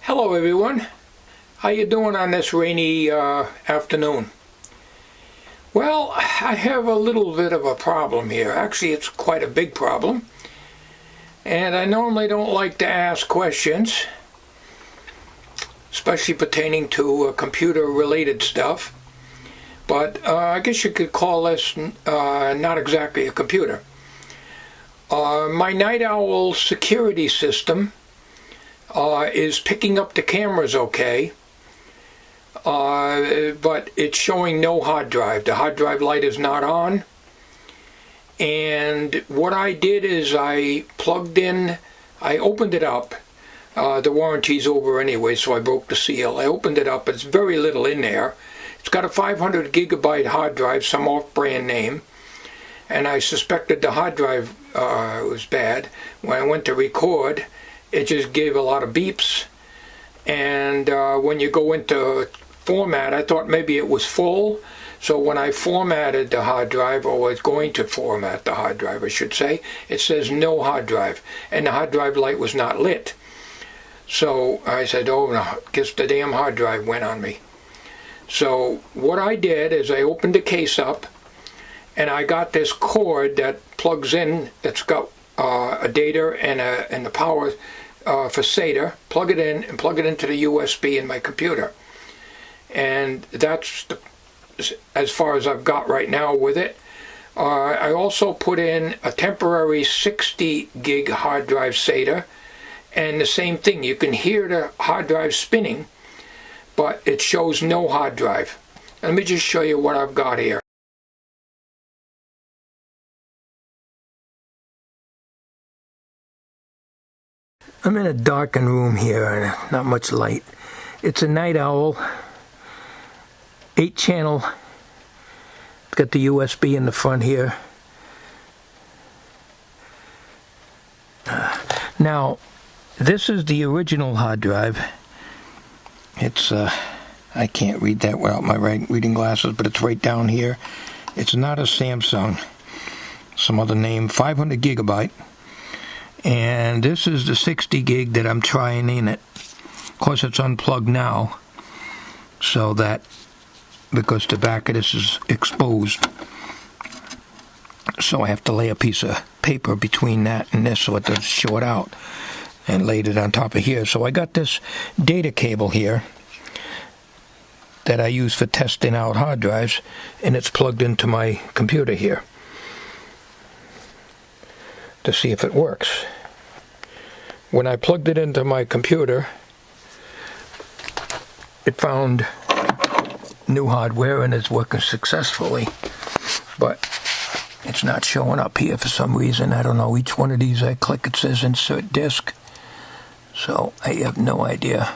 Hello everyone, how you doing on this rainy afternoon? Well, I have a little bit of a problem here. Actually, it's quite a big problem. And I normally don't like to ask questions, especially pertaining to computer-related stuff. But I guess you could call this not exactly a computer. My Night Owl security system is picking up the cameras okay, but it's showing no hard drive. The hard drive light is not on. And what I did is I opened it up. The warranty's over anyway, so I broke the seal. I opened it up. It's very little in there. It's got a 500 gigabyte hard drive, some off-brand name. And I suspected the hard drive was bad. When I went to record, it just gave a lot of beeps, and when you go into format, I thought maybe it was full, so when I formatted the hard drive, or was going to format the hard drive I should say, it says no hard drive, and the hard drive light was not lit. So I said, oh no, I guess the damn hard drive went on me. So what I did is I opened the case up, and I got this cord that plugs in, that's got a data and the power for SATA, plug it in and plug it into the USB in my computer. And that's as far as I've got right now with it. I also put in a temporary 60 gig hard drive SATA, and the same thing, you can hear the hard drive spinning, but it shows no hard drive. Let me just show you what I've got here. I'm in a darkened room here and not much light. It's a Night Owl, 8-channel. It's got the USB in the front here. Now, this is the original hard drive. It's, I can't read that without my reading glasses, but it's right down here. It's not a Samsung. Some other name, 500 gigabyte. And this is the 60 gig that I'm trying in it. Of course, it's unplugged now, so that, because the back of this is exposed, so I have to lay a piece of paper between that and this so it doesn't short out, and laid it on top of here. So I got this data cable here that I use for testing out hard drives, and it's plugged into my computer here to see if it works. When I plugged it into my computer, it found new hardware and it's working successfully, but it's not showing up here for some reason. I don't know. Each one of these I click, it says insert disk, so I have no idea.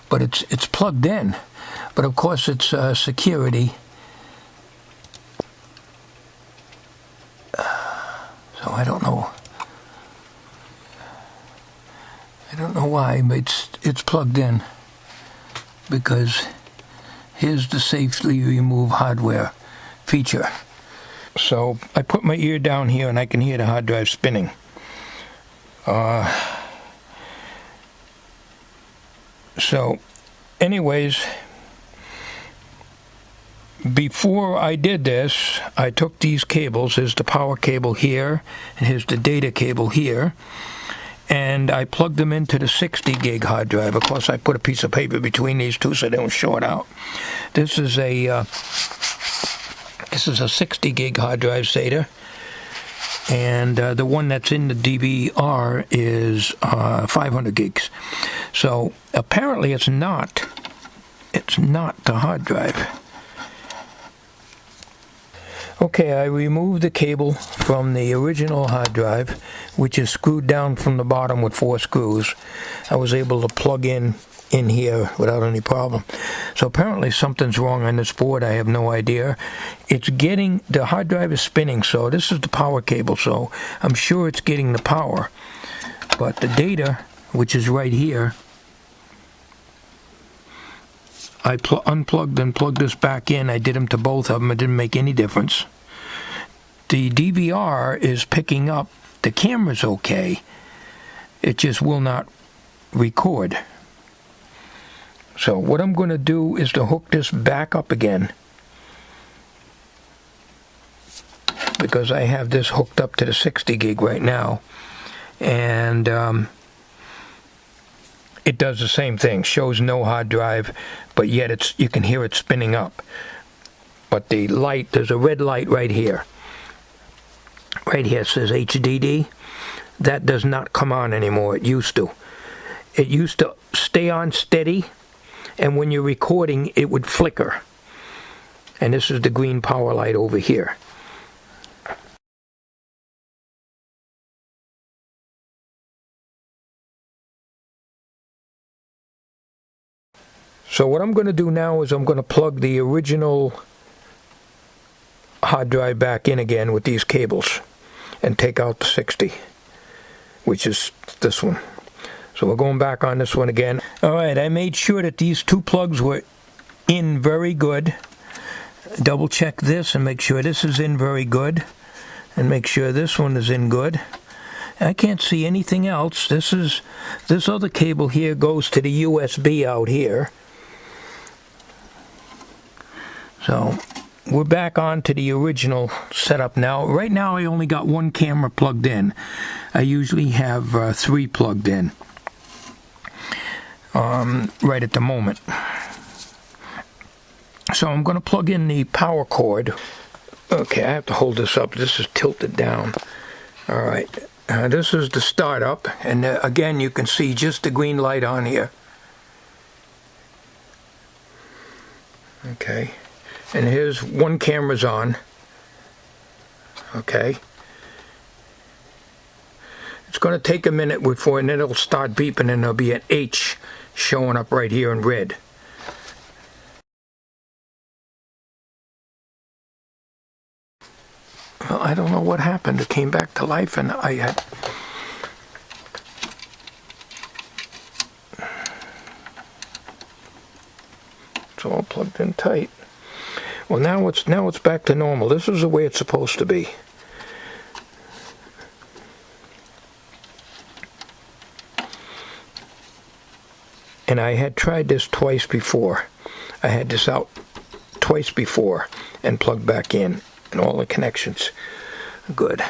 But it's plugged in, but of course it's security. So I don't know. I don't know why, but it's plugged in, because here's the safely remove hardware feature. So I put my ear down here and I can hear the hard drive spinning. So anyways, before I did this, I took these cables. Here's the power cable here, and here's the data cable here, and I plugged them into the 60 gig hard drive. Of course, I put a piece of paper between these two so they don't short out. This is a 60 gig hard drive SATA, and the one that's in the DVR is 500 gigs. So apparently it's not the hard drive. Okay, I removed the cable from the original hard drive, which is screwed down from the bottom with 4 screws. I was able to plug in here without any problem. So apparently something's wrong on this board. I have no idea. The hard drive is spinning, so this is the power cable, so I'm sure it's getting the power. But the data, which is right here, I unplugged and plugged this back in. I did them to both of them. It didn't make any difference. The DVR is picking up the camera's okay. It just will not record. So what I'm going to do is to hook this back up again, because I have this hooked up to the 60 gig right now, and it does the same thing. Shows no hard drive, but yet you can hear it spinning up. But the light, there's a red light right here. Right here it says HDD. That does not come on anymore. It used to. It used to stay on steady, and when you're recording, it would flicker. And this is the green power light over here. So what I'm going to do now is I'm going to plug the original hard drive back in again with these cables and take out the 60, which is this one. So we're going back on this one again. Alright, I made sure that these two plugs were in very good. Double check this and make sure this is in very good, and make sure this one is in good. I can't see anything else. This other cable here goes to the USB out here. So we're back on to the original setup now. Right now I only got one camera plugged in. I usually have 3 plugged in right at the moment. So I'm going to plug in the power cord. Okay, I have to hold this up. This is tilted down. Alright, this is the startup, and again you can see just the green light on here. Okay, and here's one camera's on. Okay, it's going to take a minute before, and then it'll start beeping, and there'll be an H showing up right here in red. Well, I don't know what happened. It came back to life, and I had... It's all plugged in tight. Well, now it's back to normal. This is the way it's supposed to be. And I had tried this twice before. I had this out twice before and plugged back in, and all the connections good.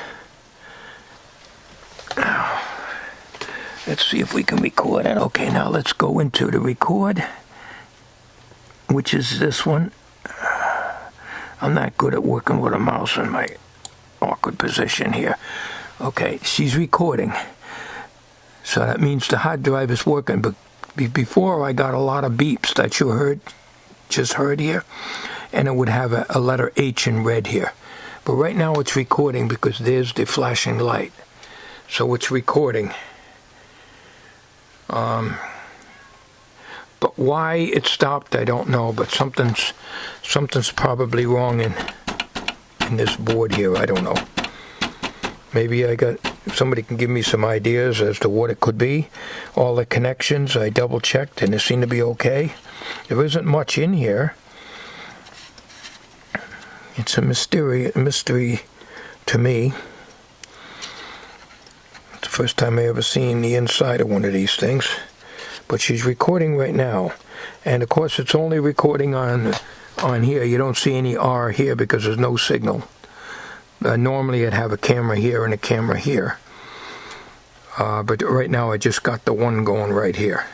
Now, let's see if we can record it. Okay, now let's go into the record, which is this one. I'm not good at working with a mouse in my awkward position here. Okay, she's recording. So that means the hard drive is working. But before I got a lot of beeps that you just heard here, and it would have a letter H in red here. But right now it's recording because there's the flashing light. So it's recording. But why it stopped, I don't know. But something's probably wrong in this board here. I don't know. Maybe somebody can give me some ideas as to what it could be. All the connections I double checked and they seem to be okay. There isn't much in here. It's a mystery to me. It's the first time I ever seen the inside of one of these things. But she's recording right now, and of course it's only recording on here. You don't see any R here because there's no signal. Normally I'd have a camera here and a camera here, but right now I just got the one going right here.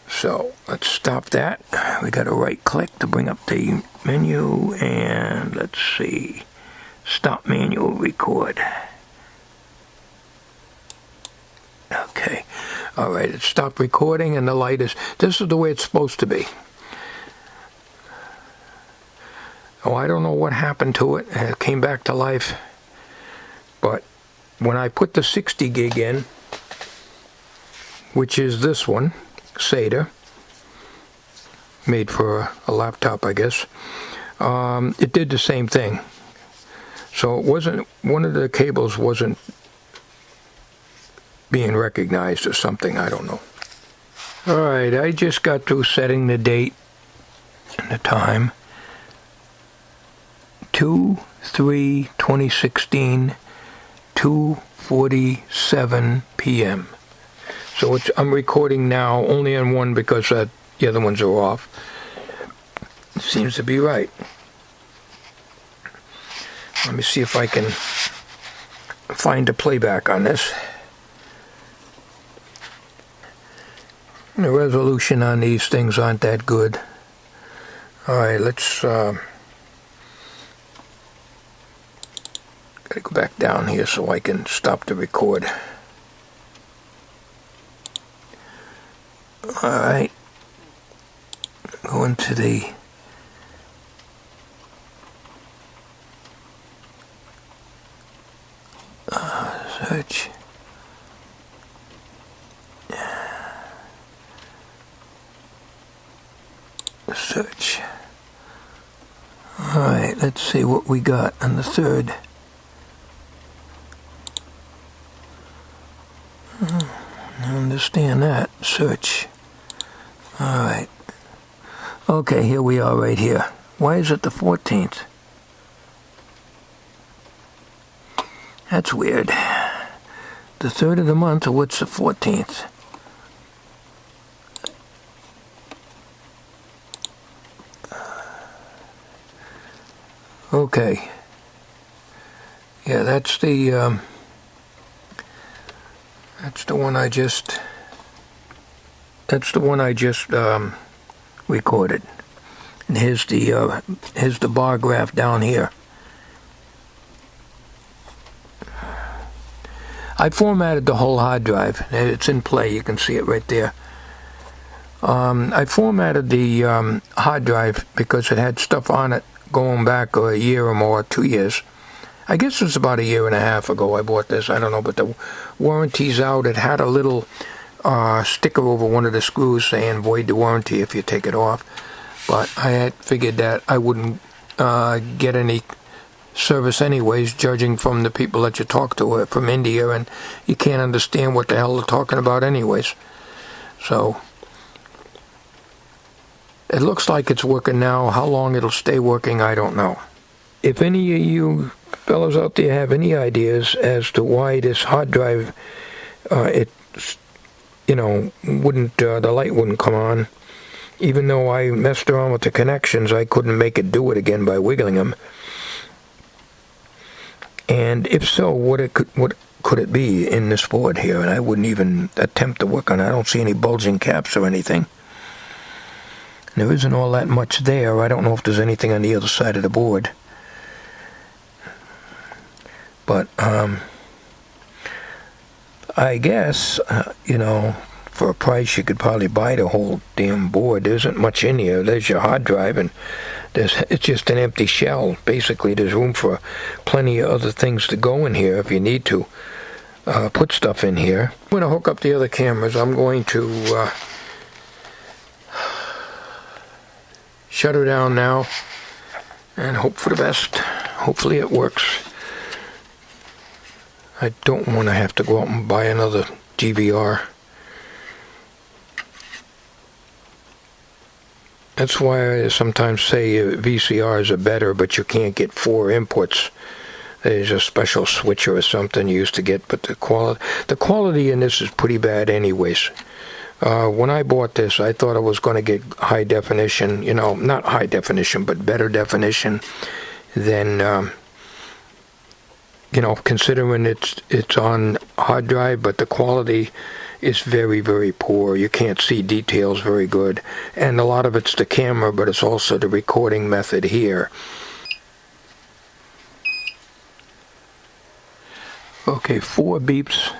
So let's stop that. We got to right click to bring up the menu, and let's see, stop manual record. Okay, all right, it stopped recording, and the light is, this is the way it's supposed to be. Oh, I don't know what happened to it, and it came back to life. But when I put the 60 gig in, which is this one, SATA, made for a laptop, I guess, it did the same thing. So it wasn't, one of the cables wasn't being recognized or something, I don't know. Alright, I just got through setting the date and the time. 2/3/2016, 2:47 p.m. So I'm recording now only on one because the other ones are off. Seems to be right. Let me see if I can find a playback on this. The resolution on these things aren't that good. Alright, let's gotta go back down here so I can stop the record. Alright, go into the search. Search. Alright, let's see what we got on the third. I understand that. Search. Alright. Okay, here we are right here. Why is it the 14th? That's weird. The 3rd of the month, or what's the 14th? Okay. Yeah, that's the one I just recorded. And here's the bar graph down here. I formatted the whole hard drive. It's in play. You can see it right there. I formatted the hard drive because it had stuff on it going back a year or more, 2 years. I guess it was about a year and a half ago I bought this. I don't know, but the warranty's out. It had a little sticker over one of the screws saying void the warranty if you take it off. But I had figured that I wouldn't get any service anyways, judging from the people that you talk to from India, and you can't understand what the hell they're talking about anyways. So it looks like it's working now. How long it'll stay working, I don't know. If any of you fellows out there have any ideas as to why this hard drive, the light wouldn't come on, even though I messed around with the connections, I couldn't make it do it again by wiggling them. And if so, what could it be in this board here? And I wouldn't even attempt to work on it. I don't see any bulging caps or anything. There isn't all that much there. I don't know if there's anything on the other side of the board. But I guess, for a price you could probably buy the whole damn board. There isn't much in here. There's your hard drive, and it's just an empty shell. Basically, there's room for plenty of other things to go in here if you need to put stuff in here. I'm going to hook up the other cameras. I'm going to shut her down now and hope for the best. Hopefully it works. I don't want to have to go out and buy another DVR. That's why I sometimes say VCRs are better, but you can't get 4 inputs. There's a special switcher or something you used to get, but the quality in this is pretty bad anyways. When I bought this, I thought I was going to get high definition, not high definition, but better definition than, considering it's on hard drive, but the quality is very, very poor. You can't see details very good. And a lot of it's the camera, but it's also the recording method here. Okay, 4 beeps,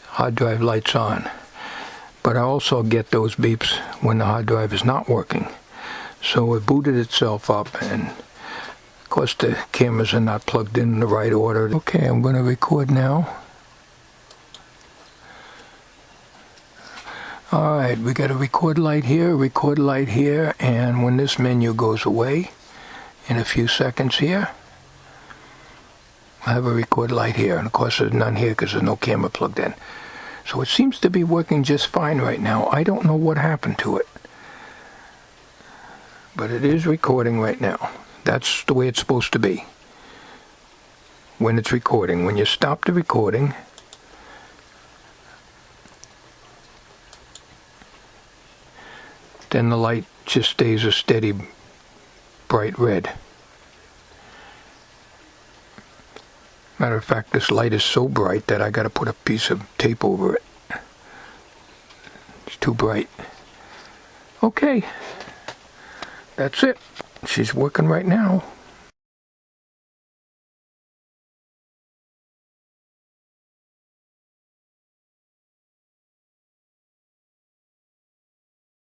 hard drive lights on. But I also get those beeps when the hard drive is not working. So it booted itself up, and of course the cameras are not plugged in the right order. Okay, I'm going to record now. Alright, we got a record light here, and when this menu goes away in a few seconds here, I have a record light here, and of course there's none here because there's no camera plugged in. So it seems to be working just fine right now. I don't know what happened to it, but it is recording right now. That's the way it's supposed to be when it's recording. When you stop the recording, then the light just stays a steady bright red. Matter of fact, this light is so bright that I got to put a piece of tape over it. It's too bright. Okay, that's it. She's working right now.